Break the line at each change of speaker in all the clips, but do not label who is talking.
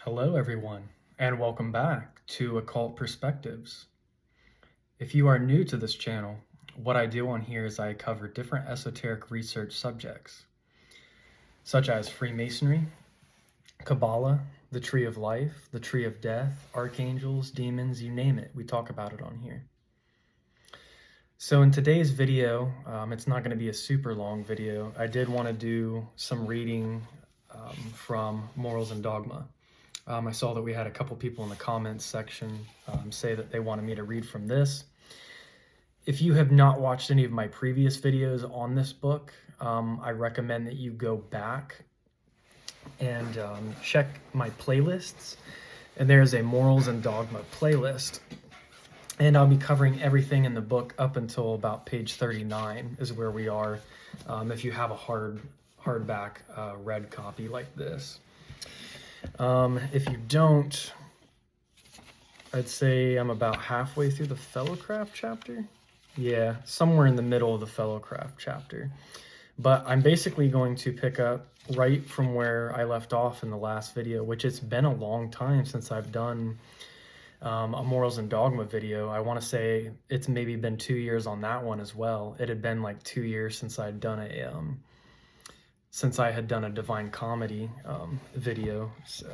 Hello, everyone, and welcome back to Occult Perspectives. If you are new to this channel, what I do on here is I cover different esoteric research subjects, such as Freemasonry, Kabbalah, the Tree of Life, the Tree of Death, archangels, demons, you name it, we talk about it on here. So in today's video, it's not going to be a super long video. I did want to do some reading from Morals and Dogma. I saw that we had a couple people in the comments section say that they wanted me to read from this. If you have not watched any of my previous videos on this book, I recommend that you go back and check my playlists. And there's a Morals and Dogma playlist. And I'll be covering everything in the book up until about page 39 is where we are, if you have a hardback red copy like this. If you don't, I'd say I'm about halfway through the Fellowcraft chapter. Yeah, somewhere in the middle of the Fellowcraft chapter. But I'm basically going to pick up right from where I left off in the last video, which it's been a long time since I've done a Morals and Dogma video. I want to say it's maybe been 2 years on that one as well. It had been like 2 years since I'd done since I had done a Divine Comedy video. So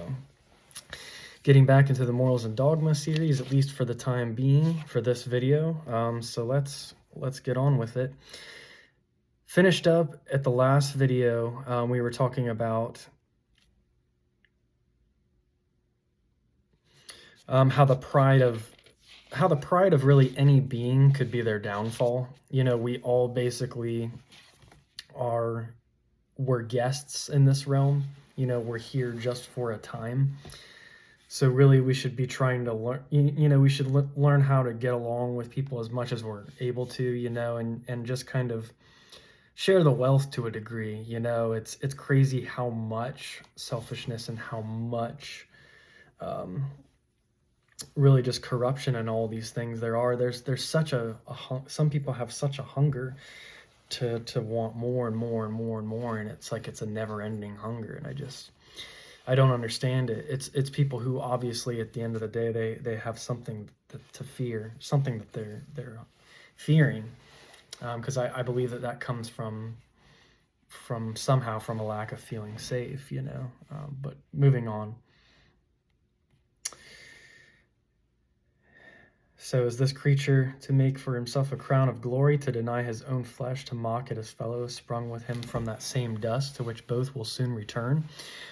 getting back into the Morals and Dogma series, at least for the time being, for this video. So let's get on with it. Finished up at the last video, we were talking about how the pride of really any being could be their downfall. You know, we all basically we're guests in this realm. You know, we're here just for a time. So really we should be trying to learn, we should learn how to get along with people as much as we're able to, and just kind of share the wealth to a degree. It's crazy how much selfishness and how much really just corruption and all these things there's such some people have such a hunger to want more and more and more and more, and it's like it's a never-ending hunger, and I don't understand it. It's people who obviously at the end of the day they have something to fear, something that they're fearing, because I believe that comes from somehow from a lack of feeling safe, but moving on. So is this creature to make for himself a crown of glory, to deny his own flesh, to mock at his fellows, sprung with him from that same dust, to which both will soon return?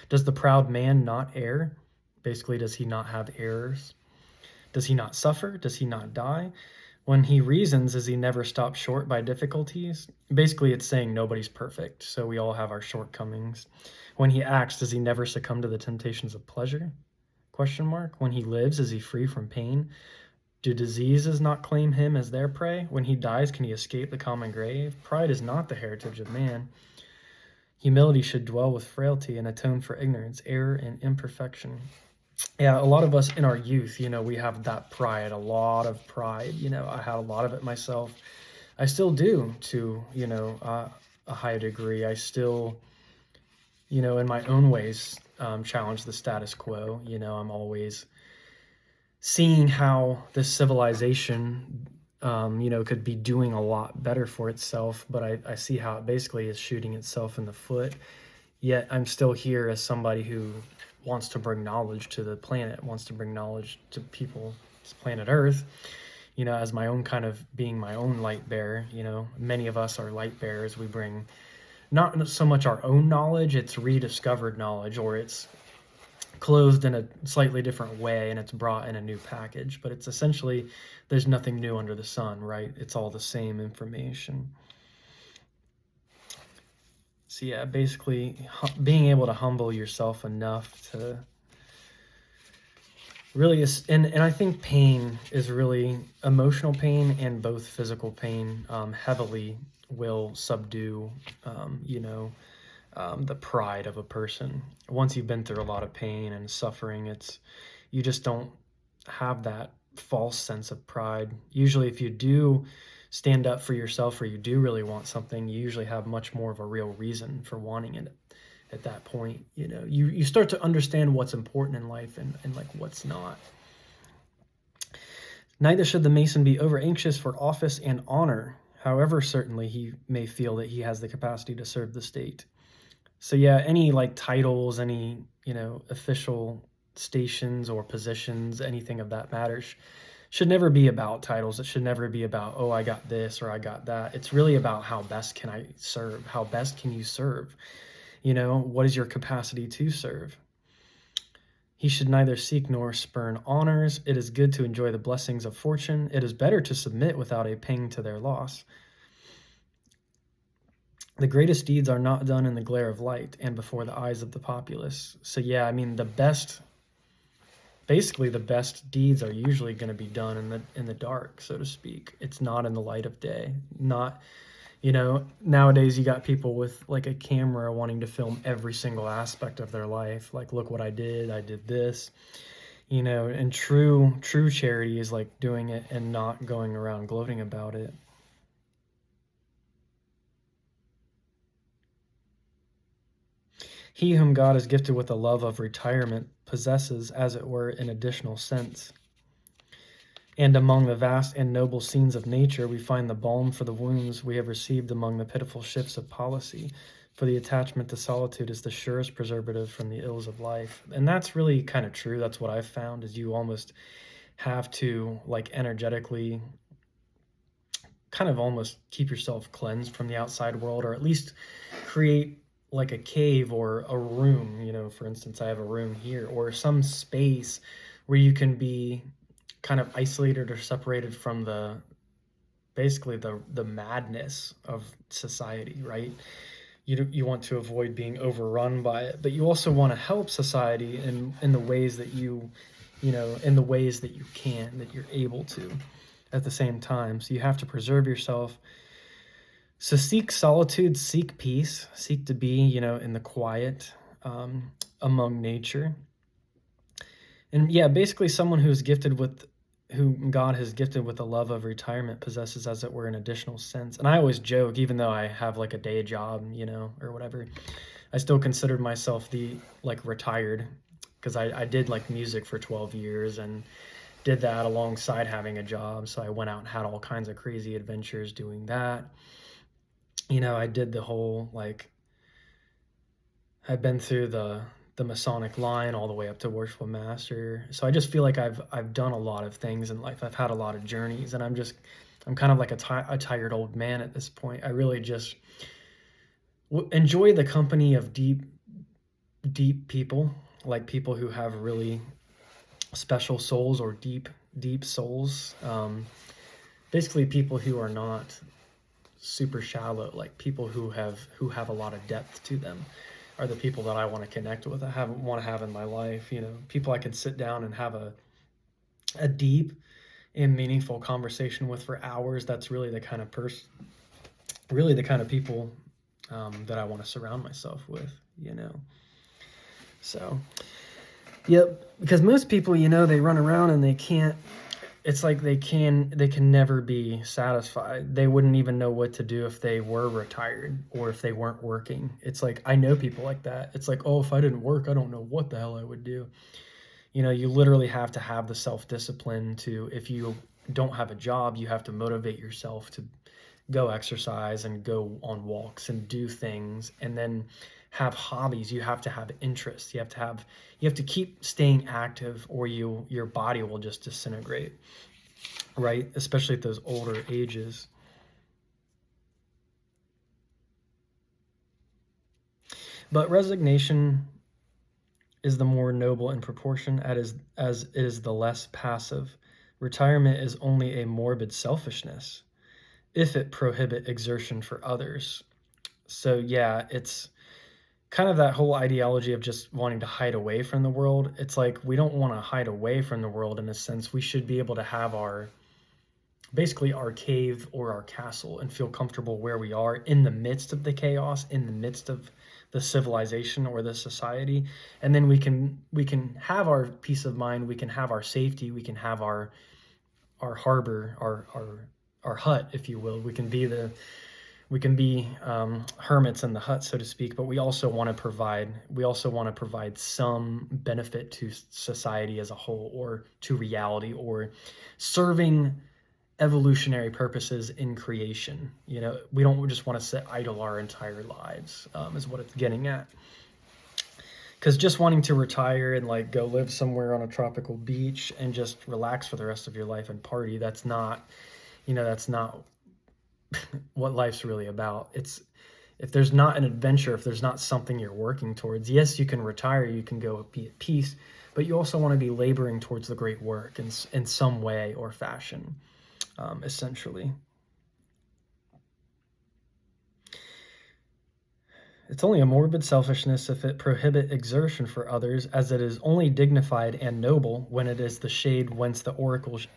Does the proud man not err? Basically, does he not have errors? Does he not suffer? Does he not die? When he reasons, is he never stopped short by difficulties? Basically, it's saying nobody's perfect, so we all have our shortcomings. When he acts, does he never succumb to the temptations of pleasure? ? When he lives, is he free from pain? Do diseases not claim him as their prey? When he dies, can he escape the common grave? Pride is not the heritage of man. Humility should dwell with frailty and atone for ignorance, error, and imperfection. Yeah, a lot of us in our youth, we have that pride, a lot of pride. I had a lot of it myself. I still do to, a high degree. I still, in my own ways, challenge the status quo. I'm always seeing how this civilization, could be doing a lot better for itself, but I see how it basically is shooting itself in the foot. Yet I'm still here as somebody who wants to bring knowledge to the planet, wants to bring knowledge to people, this planet Earth, as my own kind of being my own light bearer. Many of us are light bearers. We bring not so much our own knowledge, it's rediscovered knowledge, or it's clothed in a slightly different way and it's brought in a new package, but it's essentially, there's nothing new under the sun, right? It's all the same information. So yeah, basically being able to humble yourself enough to really, and I think pain is really, emotional pain and both physical pain heavily will subdue, the pride of a person. Once you've been through a lot of pain and suffering, you just don't have that false sense of pride. Usually if you do stand up for yourself or you do really want something, you usually have much more of a real reason for wanting it. at that point. You start to understand what's important in life and like what's not. Neither should the Mason be over anxious for office and honor, however certainly he may feel that he has the capacity to serve the state. So yeah, any like titles, any, official stations or positions, anything of that matter should never be about titles. It should never be about, oh, I got this or I got that. It's really about how best can I serve? How best can you serve? What is your capacity to serve? He should neither seek nor spurn honors. It is good to enjoy the blessings of fortune. It is better to submit without a pang to their loss. The greatest deeds are not done in the glare of light and before the eyes of the populace. So yeah, I mean, the best deeds are usually going to be done in the dark, so to speak. It's not in the light of day. Not, nowadays you got people with like a camera wanting to film every single aspect of their life. Like, look what I did this, and true charity is like doing it and not going around gloating about it. He whom God has gifted with a love of retirement possesses, as it were, an additional sense. And among the vast and noble scenes of nature, we find the balm for the wounds we have received among the pitiful shifts of policy. For the attachment to solitude is the surest preservative from the ills of life. And that's really kind of true. That's what I've found, is you almost have to like energetically kind of almost keep yourself cleansed from the outside world, or at least create like a cave or a room. For instance, I have a room here, or some space where you can be kind of isolated or separated from basically the madness of society, right? You want to avoid being overrun by it, but you also want to help society in the ways that in the ways that you can, that you're able to at the same time. So you have to preserve yourself. So seek solitude, seek peace, seek to be, in the quiet, among nature. And yeah, basically someone who God has gifted with a love of retirement possesses, as it were, an additional sense. And I always joke, even though I have like a day job, or whatever, I still considered myself retired, because I did like music for 12 years and did that alongside having a job. So I went out and had all kinds of crazy adventures doing that. I did the whole, I've been through the Masonic line all the way up to Worshipful Master. So I just feel like I've done a lot of things in life. I've had a lot of journeys, and I'm kind of like a tired old man at this point. I really just enjoy the company of deep people, like people who have really special souls or deep souls. Basically people who are not super shallow, like people who have a lot of depth to them are the people that I want to connect with. I want to have in my life, people I can sit down and have a deep and meaningful conversation with for hours. That's really the kind of people that I want to surround myself with, So, yep, because most people, they run around and they can't. It's like they can never be satisfied. They wouldn't even know what to do if they were retired or if they weren't working. It's like, I know people like that. It's like, oh, if I didn't work, I don't know what the hell I would do. You literally have to have the self-discipline to, if you don't have a job, you have to motivate yourself to go exercise and go on walks and do things, and then have hobbies. You have to have interests. You have to keep staying active, or your body will just disintegrate, right? Especially at those older ages. But resignation is the more noble in proportion as it is the less passive. Retirement is only a morbid selfishness if it prohibit exertion for others. So yeah, it's kind of that whole ideology of just wanting to hide away from the world. It's like, we don't want to hide away from the world. In a sense, we should be able to have basically our cave or our castle and feel comfortable where we are in the midst of the chaos, in the midst of the civilization or the society. And then we can have our peace of mind, we can have our safety, we can have our harbor, our hut, if you will. We can be we can be hermits in the hut, so to speak, but we also want to provide some benefit to society as a whole, or to reality, or serving evolutionary purposes in creation. We don't just want to sit idle our entire lives, is what it's getting at. Because just wanting to retire and like go live somewhere on a tropical beach and just relax for the rest of your life and party, that's not what life's really about. It's, if there's not an adventure, if there's not something you're working towards, yes, you can retire, you can go be at peace, but you also want to be laboring towards the great work in some way or fashion, essentially. It's only a morbid selfishness if it prohibit exertion for others, as it is only dignified and noble when it is the shade whence the oracles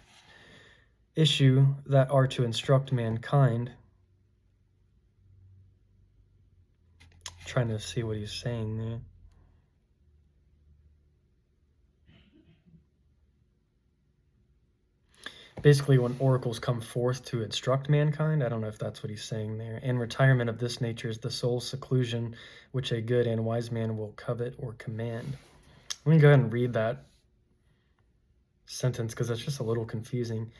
issue that are to instruct mankind. Trying to see what he's saying there. Basically, when oracles come forth to instruct mankind, I don't know if that's what he's saying there. And retirement of this nature is the sole seclusion which a good and wise man will covet or command. Let me go ahead and read that sentence because that's just a little confusing.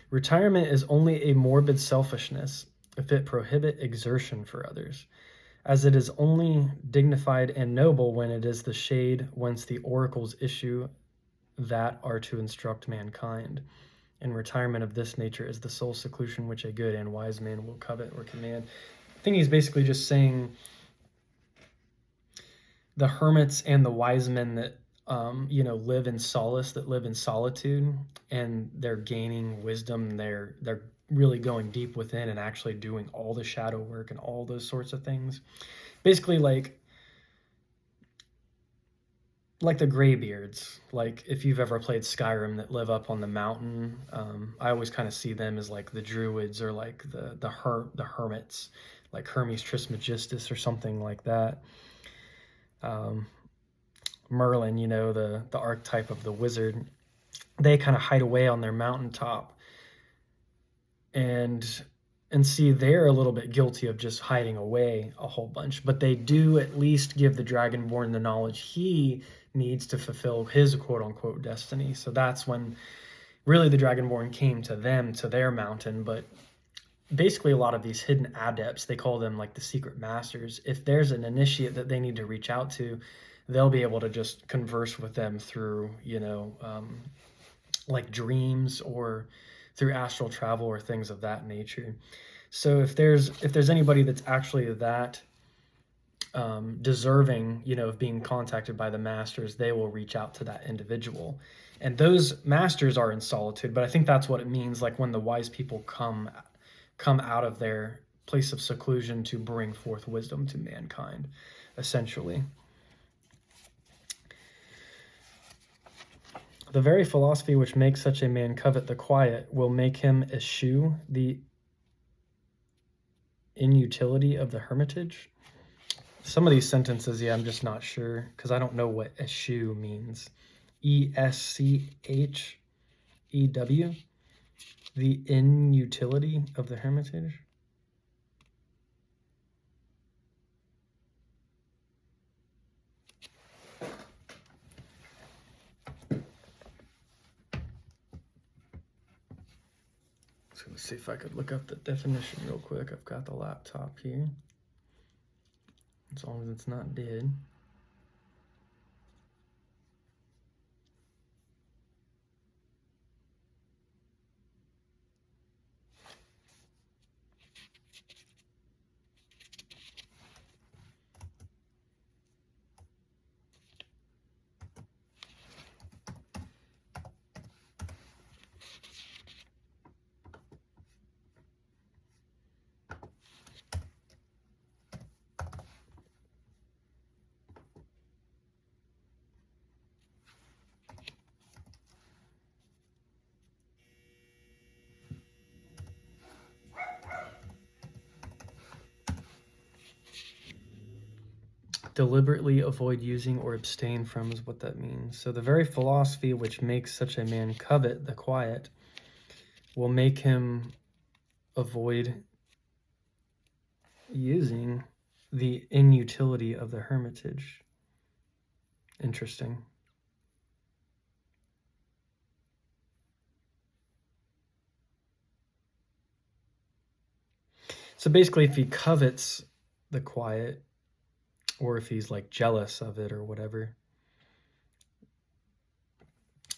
Retirement is only a morbid selfishness if it prohibit exertion for others, as it is only dignified and noble when it is the shade whence the oracles issue that are to instruct mankind. And retirement of this nature is the sole seclusion which a good and wise man will covet or command. I think he's basically just saying the hermits and the wise men that live in solace, that live in solitude, and they're gaining wisdom, they're really going deep within and actually doing all the shadow work and all those sorts of things. Basically like the graybeards, like if you've ever played Skyrim, that live up on the mountain. I always kind of see them as like the druids, or like the hermits, like Hermes Trismegistus or something like that. Merlin, the archetype of the wizard, they kind of hide away on their mountaintop, and see, they're a little bit guilty of just hiding away a whole bunch, but they do at least give the Dragonborn the knowledge he needs to fulfill his quote-unquote destiny. So that's when really the Dragonborn came to them, to their mountain. But basically a lot of these hidden adepts, they call them like the secret masters. If there's an initiate that they need to reach out to, they'll be able to just converse with them through, like dreams, or through astral travel, or things of that nature. So if there's anybody that's actually that deserving, of being contacted by the masters, they will reach out to that individual. And those masters are in solitude, but I think that's what it means, like when the wise people come out of their place of seclusion to bring forth wisdom to mankind, essentially. The very philosophy which makes such a man covet the quiet will make him eschew the inutility of the hermitage. Some of these sentences, I'm just not sure, because I don't know what eschew means. ESCHEW, the inutility of the hermitage. So let's see if I could look up the definition real quick. I've got the laptop here, as long as it's not dead. Deliberately avoid using or abstain from is what that means. So the very philosophy which makes such a man covet the quiet will make him avoid using the inutility of the hermitage. Interesting. So basically, if he covets the quiet, or if he's like jealous of it or whatever,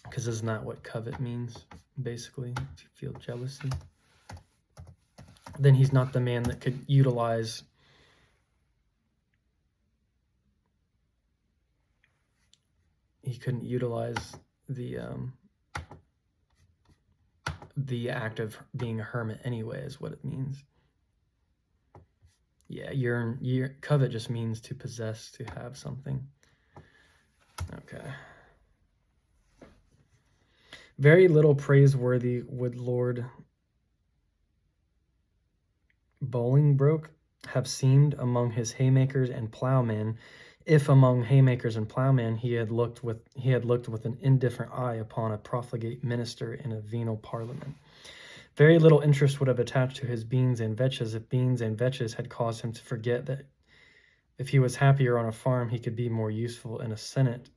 because isn't that what covet means, basically, to feel jealousy? Then he's not the man that could utilize the act of being a hermit anyway, is what it means. Yeah, your covet just means to possess, to have something. Okay. Very little praiseworthy would Lord Bolingbroke have seemed among his haymakers and ploughmen, if among haymakers and ploughmen he had looked with an indifferent eye upon a profligate minister in a venal parliament. Very little interest would have attached to his beans and vetches if beans and vetches had caused him to forget that if he was happier on a farm he could be more useful in a senate,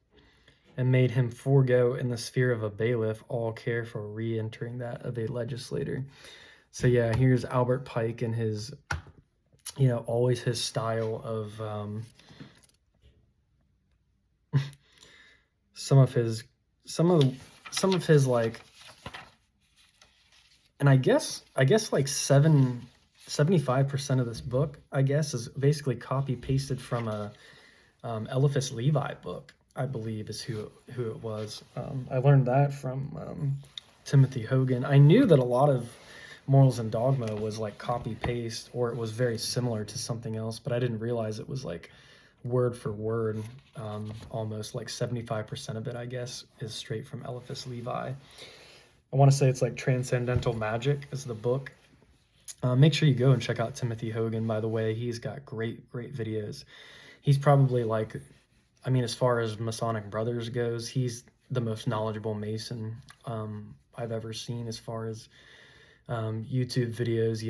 and made him forego in the sphere of a bailiff all care for re-entering that of a legislator. So yeah, here's Albert Pike and his, always his style of some of his like, and I guess like 75% of this book, I guess, is basically copy pasted from a Eliphas Levi book, I believe is who it was. I learned that from Timothy Hogan. I knew that a lot of Morals and Dogma was like copy paste, or it was very similar to something else, but I didn't realize it was like word for word. Almost like 75% of it, I guess, is straight from Eliphas Levi. I want to say it's like Transcendental Magic is the book. Make sure you go and check out Timothy Hogan, by the way. He's got great videos. He's probably like, as far as Masonic Brothers goes, he's the most knowledgeable Mason I've ever seen, as far as YouTube videos,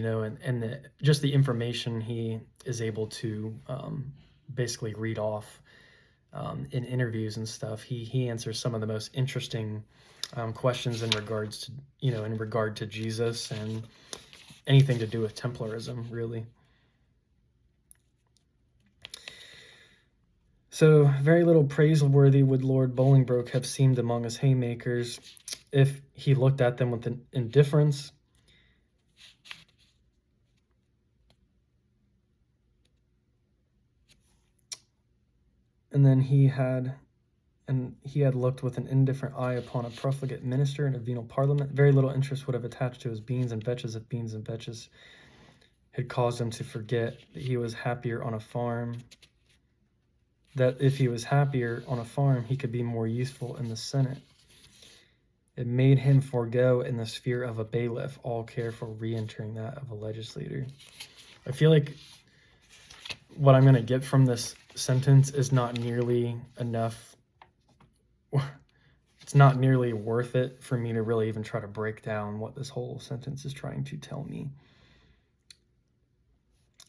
and just the information he is able to basically read off in interviews and stuff. He answers some of the most interesting questions in regard to Jesus and anything to do with Templarism, really. So very little praiseworthy would Lord Bolingbroke have seemed among his haymakers if he looked at them with an indifference. And then he had looked with an indifferent eye upon a profligate minister in a venal parliament. Very little interest would have attached to his beans and vetches if beans and vetches had caused him to forget that he was happier on a farm. That if he was happier on a farm, he could be more useful in the Senate. It made him forego in the sphere of a bailiff all care for re-entering that of a legislator. I feel like what I'm going to get from this sentence is not nearly enough. It's not nearly worth it for me to really even try to break down what this whole sentence is trying to tell me.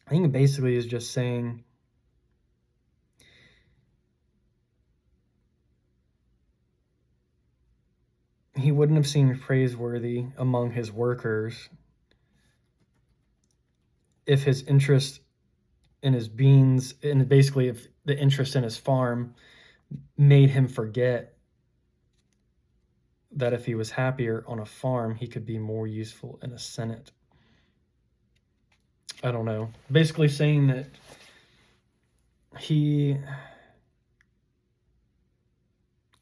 I think it basically is just saying he wouldn't have seemed praiseworthy among his workers if his interest in his beans, and basically if the interest in his farm made him forget that if he was happier on a farm, he could be more useful in a senate. I don't know. Basically saying that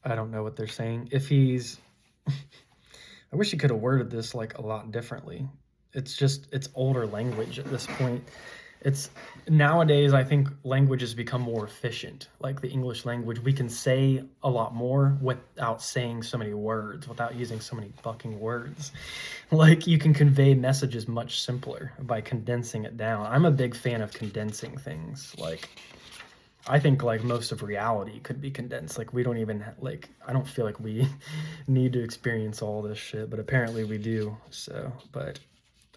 I don't know what they're saying. If he's, I wish he could have worded this like a lot differently. It's older language at this point. Nowadays, I think language has become more efficient. Like the English language, we can say a lot more without saying so many words, without using so many fucking words. Like you can convey messages much simpler by condensing it down. I'm a big fan of condensing things. Like I think like most of reality could be condensed. Like we don't even I don't feel like we need to experience all this shit, but apparently we do. So, but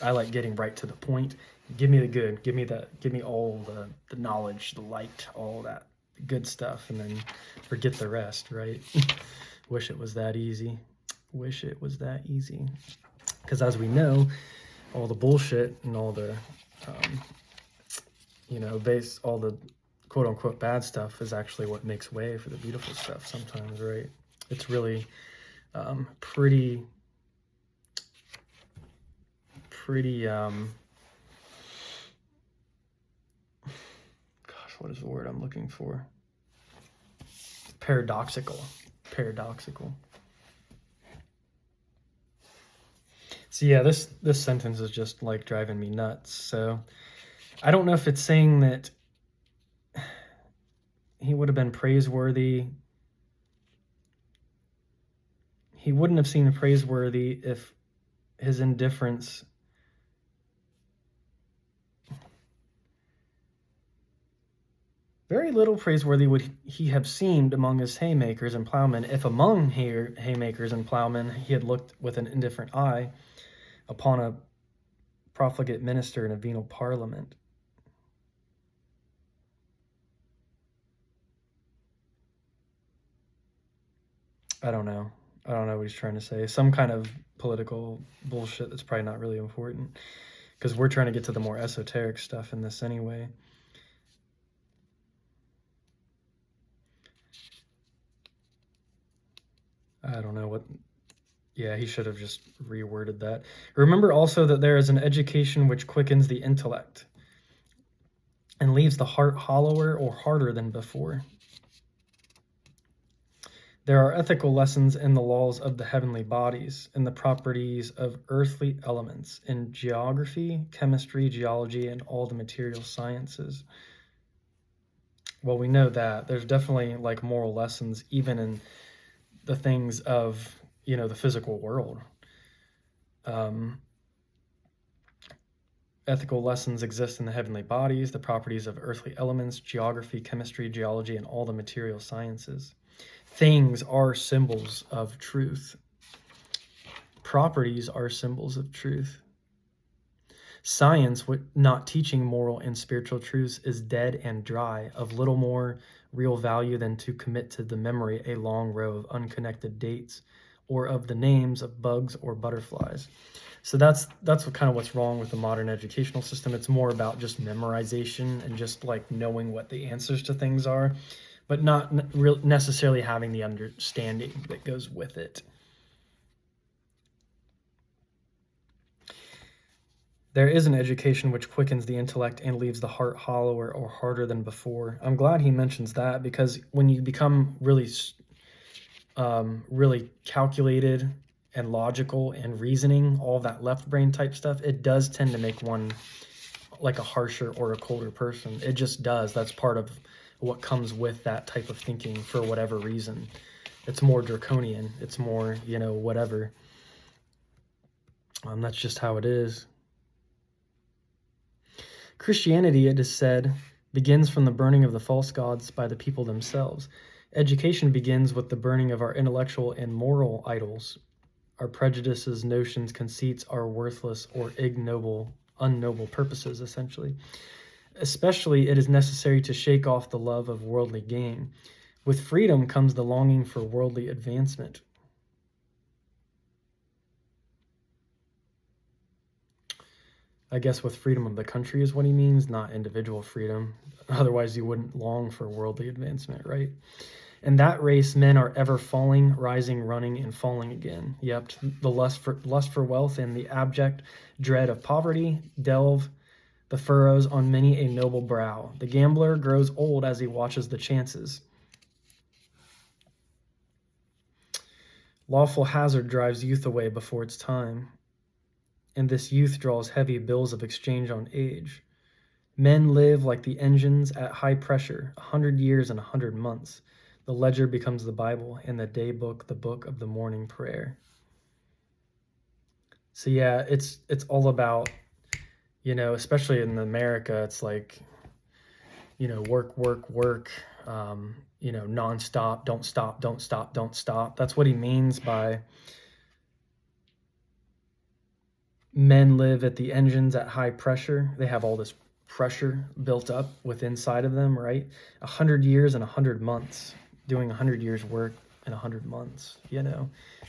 I like getting right to the point Give me the good. Give me all the knowledge, the light, all that good stuff, and then forget the rest, right? Wish it was that easy. Wish it was that easy. Because as we know, all the bullshit and all the, all the quote unquote bad stuff is actually what makes way for the beautiful stuff sometimes, right? It's really pretty, what is the word I'm looking for? Paradoxical. So yeah, this sentence is just like driving me nuts. So I don't know if it's saying that he would have been praiseworthy. He wouldn't have seemed praiseworthy if his indifference very little praiseworthy would he have seemed among his haymakers and plowmen, if among haymakers and plowmen he had looked with an indifferent eye upon a profligate minister in a venal parliament. I don't know what he's trying to say. Some kind of political bullshit that's probably not really important, because we're trying to get to the more esoteric stuff in this anyway. I don't know what... Yeah, he should have just reworded that. Remember also that there is an education which quickens the intellect and leaves the heart hollower or harder than before. There are ethical lessons in the laws of the heavenly bodies, in the properties of earthly elements, in geography, chemistry, geology, and all the material sciences. Well, we know that. There's definitely like moral lessons even in the things of, the physical world. Ethical lessons exist in the heavenly bodies, the properties of earthly elements, geography, chemistry, geology, and all the material sciences. Things are symbols of truth. Properties are symbols of truth. Science, not teaching moral and spiritual truths, is dead and dry, of little more real value than to commit to the memory a long row of unconnected dates, or of the names of bugs or butterflies. So that's what's wrong with the modern educational system. It's more about just memorization and just like knowing what the answers to things are, but not necessarily having the understanding that goes with it. There is an education which quickens the intellect and leaves the heart hollower or harder than before. I'm glad he mentions that, because when you become really calculated and logical and reasoning, all that left brain type stuff, it does tend to make one like a harsher or a colder person. It just does. That's part of what comes with that type of thinking for whatever reason. It's more draconian. It's more, whatever. That's just how it is. Christianity, it is said, begins from the burning of the false gods by the people themselves. Education begins with the burning of our intellectual and moral idols. Our prejudices, notions, conceits are worthless or unnoble purposes, essentially. Especially, it is necessary to shake off the love of worldly gain. With freedom comes the longing for worldly advancement. I guess with freedom of the country is what he means, not individual freedom. Otherwise, you wouldn't long for worldly advancement, right? In that race, men are ever falling, rising, running, and falling again. Yep, the lust for wealth and the abject dread of poverty delve the furrows on many a noble brow. The gambler grows old as he watches the chances. Lawful hazard drives youth away before its time, and this youth draws heavy bills of exchange on age. Men live like the engines at high pressure, 100 years and 100 months. The ledger becomes the Bible, and the day book the book of the morning prayer. So yeah, it's all about, especially in America, it's like, work, nonstop, don't stop. That's what he means by Men live at the engines at high pressure. They have all this pressure built up within inside of them, right? 100 years and 100 months, doing 100 years work in 100 months,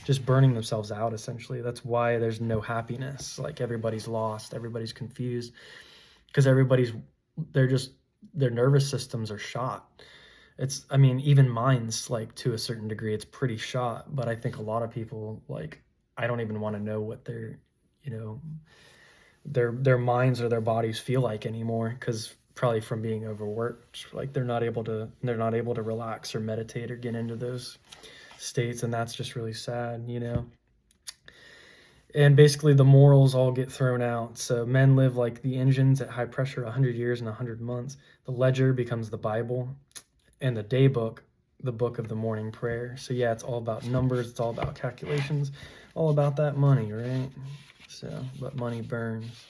just burning themselves out, essentially. That's why there's no happiness. Like, everybody's lost, everybody's confused, because their nervous systems are shot. Even mine's, like, to a certain degree, it's pretty shot, but I think a lot of people, like, I don't even want to know what their minds or their bodies feel like anymore, because probably from being overworked, like, they're not able to relax or meditate or get into those states, and that's just really sad. And basically the morals all get thrown out. So men live like the engines at high pressure, 100 years and 100 months. The ledger becomes the Bible, and the day book, the book of the morning prayer. So yeah, it's all about numbers, it's all about calculations, all about that money, right? So, but money burns.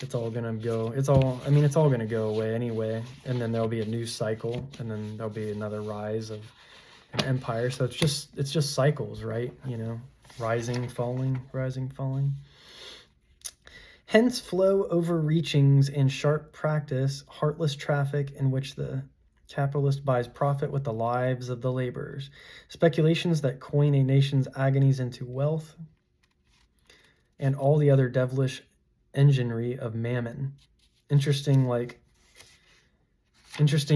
It's all gonna go, it's all gonna go away anyway, and then there'll be a new cycle, and then there'll be another rise of an empire. So it's just cycles, right? Rising, falling, rising, falling. Hence flow overreachings and sharp practice, heartless traffic in which the capitalist buys profit with the lives of the laborers, speculations that coin a nation's agonies into wealth, and all the other devilish enginery of mammon. Interesting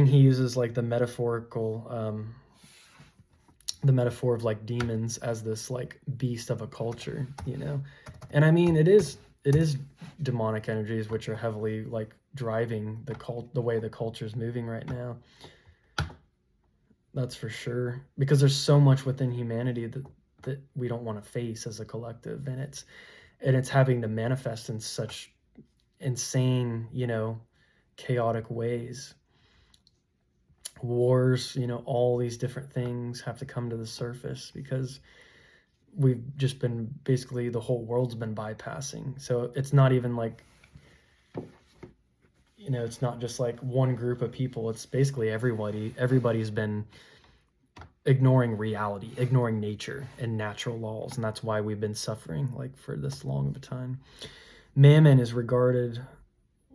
he uses, like, the metaphor of, like, demons as this, like, beast of a culture, and it is demonic energies which are heavily, like, driving the way the culture is moving right now. That's for sure, because there's so much within humanity that we don't want to face as a collective, and it's having to manifest in such insane, chaotic ways. Wars, all these different things have to come to the surface, because we've just been, basically the whole world's been bypassing. So it's not even like, it's not just like one group of people. It's basically everybody's been ignoring reality, ignoring nature and natural laws, and that's why we've been suffering, like, for this long of a time. Mammon is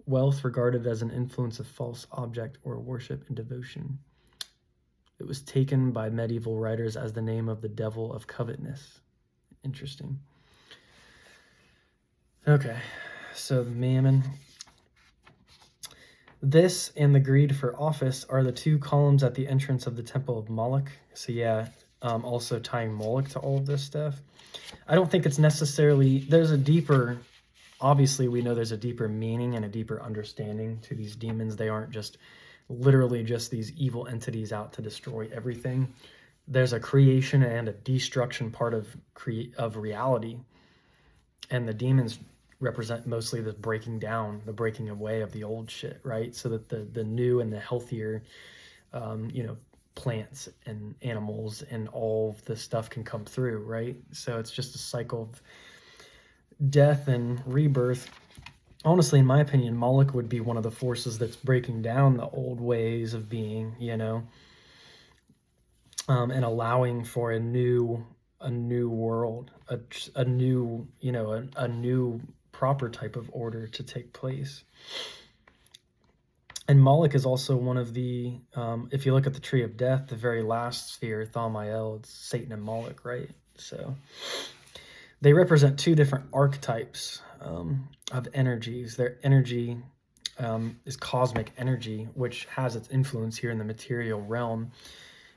wealth regarded as an influence of false object or worship and devotion. It was taken by medieval writers as the name of the devil of covetousness. Interesting. Okay, so mammon. This and the greed for office are the two columns at the entrance of the temple of Moloch. So yeah, also tying Moloch to all of this stuff. I don't think it's necessarily, obviously we know there's a deeper meaning and a deeper understanding to these demons. They aren't just literally just these evil entities out to destroy everything. There's a creation and a destruction part of reality, and the demons represent mostly the breaking down, the breaking away of the old shit, right? So that the new and the healthier, plants and animals and all this stuff can come through, right? So it's just a cycle of death and rebirth. Honestly, in my opinion, Moloch would be one of the forces that's breaking down the old ways of being, and allowing for a new world, a new proper type of order to take place. And Moloch is also one of the, if you look at the tree of death, the very last sphere, Thamael, it's Satan and Moloch, right? So they represent two different archetypes of energies. Their energy is cosmic energy, which has its influence here in the material realm.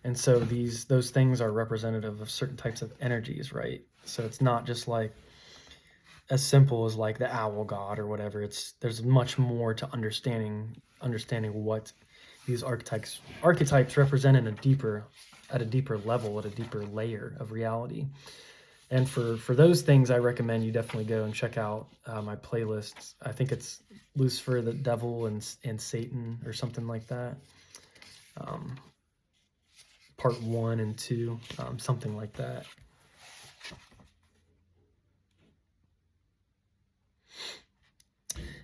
And so those things are representative of certain types of energies, right? So it's not just like as simple as like the owl god or whatever. There's much more to understanding what these archetypes represent at a deeper level, at a deeper layer of reality. And for those things, I recommend you definitely go and check out my playlists. I think it's Lucifer, the Devil, and Satan, or something like that. Part 1 and 2, something like that.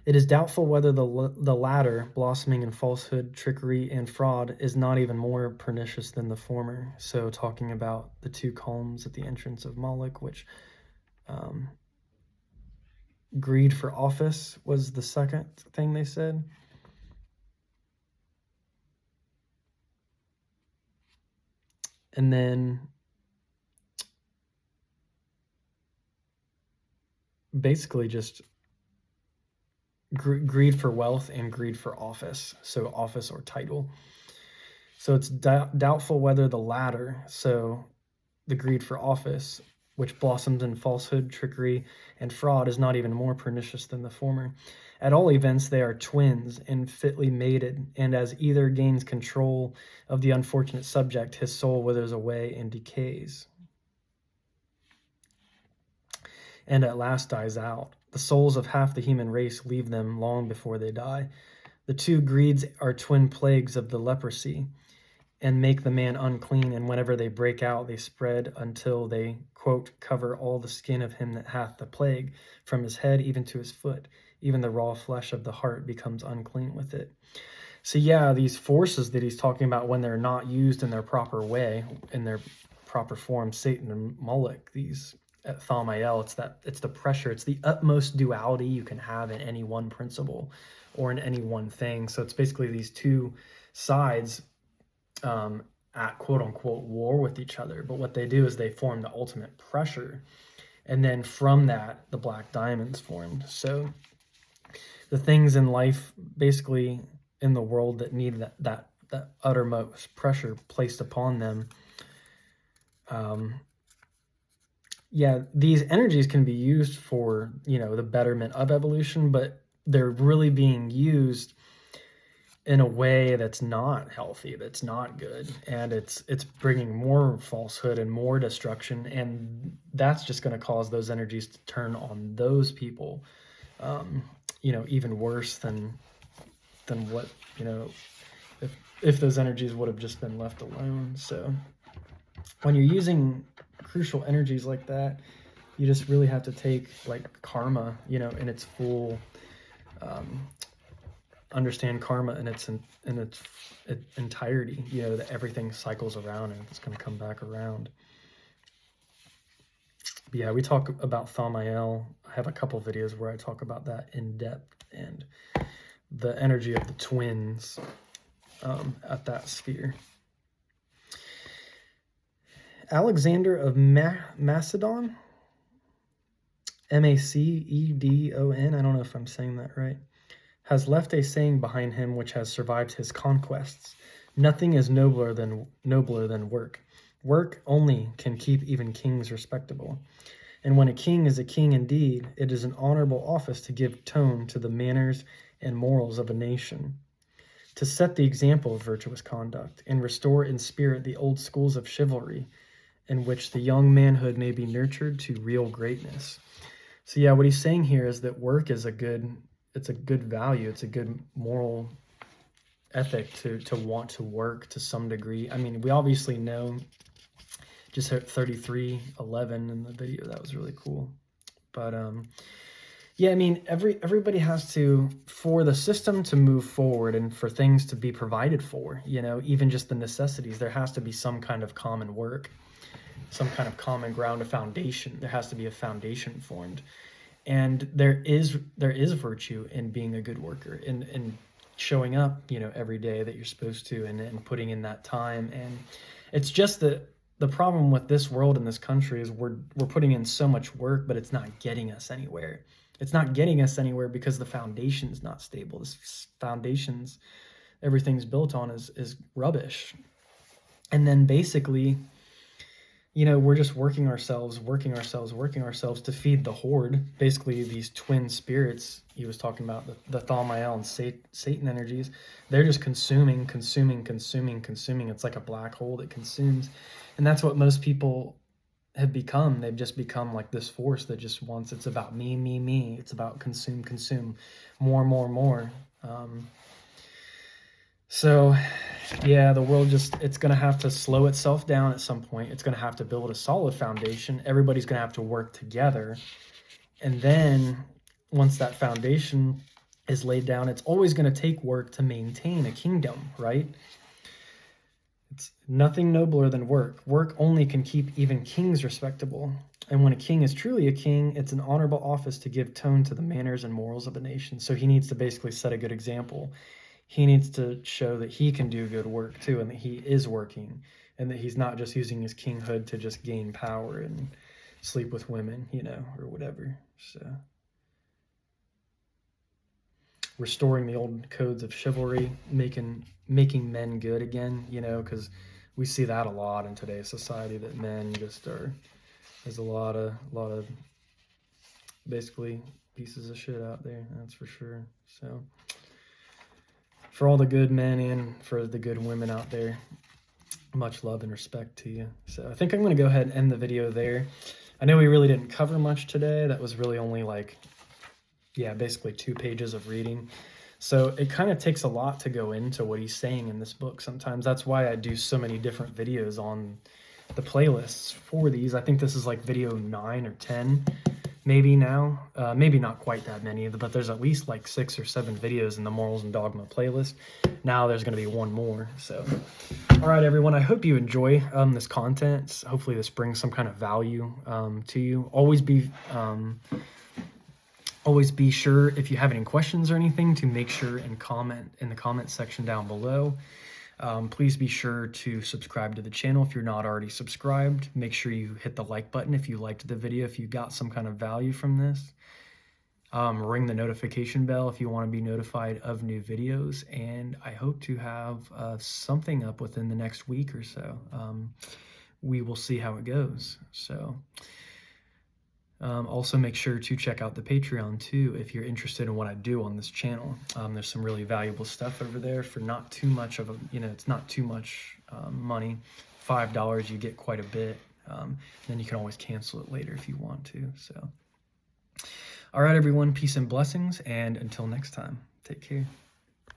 It is doubtful whether the latter, blossoming in falsehood, trickery, and fraud, is not even more pernicious than the former. So talking about the two columns at the entrance of Moloch, which Greed for office was the second thing they said. And then basically just greed for wealth and greed for office, so office or title. So it's doubtful whether the latter, so the greed for office, which blossoms in falsehood, trickery, and fraud, is not even more pernicious than the former. At all events, they are twins and fitly mated, and as either gains control of the unfortunate subject, his soul withers away and decays, and at last dies out. The souls of half the human race leave them long before they die. The two greeds are twin plagues of the leprosy, and make the man unclean, and whenever they break out, they spread until they, quote, cover all the skin of him that hath the plague, from his head even to his foot. Even the raw flesh of the heart becomes unclean with it. So yeah, these forces that he's talking about, when they're not used in their proper way, in their proper form, Satan and Moloch, these Thamael, it's the pressure, it's the utmost duality you can have in any one principle or in any one thing. So it's basically these two sides at quote-unquote war with each other, but what they do is they form the ultimate pressure, and then from that the black diamond's formed. So the things in life, basically in the world, that need that uttermost pressure placed upon them, these energies can be used for, the betterment of evolution, but they're really being used in a way that's not healthy, that's not good, and it's bringing more falsehood and more destruction, and that's just going to cause those energies to turn on those people, even worse than what, if those energies would have just been left alone. So when you're using crucial energies like that, you just really have to take like karma, in its full, understand karma in its entirety, that everything cycles around and it's going to come back around. But yeah, we talk about Thamael. I have a couple videos where I talk about that in depth, and the energy of the twins at that sphere. Alexander of Macedon, Macedon, I don't know if I'm saying that right, has left a saying behind him which has survived his conquests. Nothing is nobler than work. Work only can keep even kings respectable. And when a king is a king indeed, it is an honorable office to give tone to the manners and morals of a nation, to set the example of virtuous conduct, and restore in spirit the old schools of chivalry, in which the young manhood may be nurtured to real greatness. So yeah, what he's saying here is that work is a good value. It's a good moral ethic to want to work to some degree. I mean, we obviously know, just hit 33:11 in the video. That was really cool. But yeah, I mean, everybody has to, for the system to move forward and for things to be provided for, even just the necessities, there has to be some kind of common work, some kind of common ground, a foundation. There has to be a foundation formed. And there is virtue in being a good worker, in showing up, every day that you're supposed to, and putting in that time. And it's just that the problem with this world and this country is we're putting in so much work, but it's not getting us anywhere. It's not getting us anywhere because the foundation's not stable. This foundation's, everything's built on is rubbish. And then basically, we're just working ourselves to feed the horde. Basically, these twin spirits he was talking about, the Thamael and Satan energies, they're just consuming. It's like a black hole that consumes. And that's what most people have become. They've just become like this force that just wants, it's about me. It's about consume, more. So yeah, the world it's going to have to slow itself down at some point. It's going to have to build a solid foundation. Everybody's going to have to work together. And then once that foundation is laid down, it's always going to take work to maintain a kingdom, right? It's nothing nobler than work. Work only can keep even kings respectable. And when a king is truly a king, it's an honorable office to give tone to the manners and morals of a nation. So he needs to basically set a good example. He needs to show that he can do good work too, and that he is working, and that he's not just using his kinghood to just gain power and sleep with women, or whatever. So restoring the old codes of chivalry, making men good again, because we see that a lot in today's society, that men just are, there's a lot of basically pieces of shit out there, that's for sure. So for all the good men and for the good women out there, much love and respect to you. So I think I'm going to go ahead and end the video there. I know we really didn't cover much today. That was really only basically 2 pages of reading. So it kind of takes a lot to go into what he's saying in this book sometimes. That's why I do so many different videos on the playlists for these. I think this is like video 9 or 10 maybe now. Maybe not quite that many, but there's at least like 6 or 7 videos in the Morals and Dogma playlist. Now there's going to be one more. So, all right, everyone, I hope you enjoy this content. Hopefully this brings some kind of value to you. Always be sure, if you have any questions or anything, to make sure and comment in the comment section down below. Please be sure to subscribe to the channel if you're not already subscribed. Make sure you hit the like button if you liked the video, if you got some kind of value from this. Ring the notification bell if you want to be notified of new videos. And I hope to have something up within the next week or so. We will see how it goes. So also make sure to check out the Patreon too if you're interested in what I do on this channel. There's some really valuable stuff over there for not too much of a, it's not too much money. $5, you get quite a bit. Then you can always cancel it later if you want to. So, all right, everyone, peace and blessings. And until next time, take care.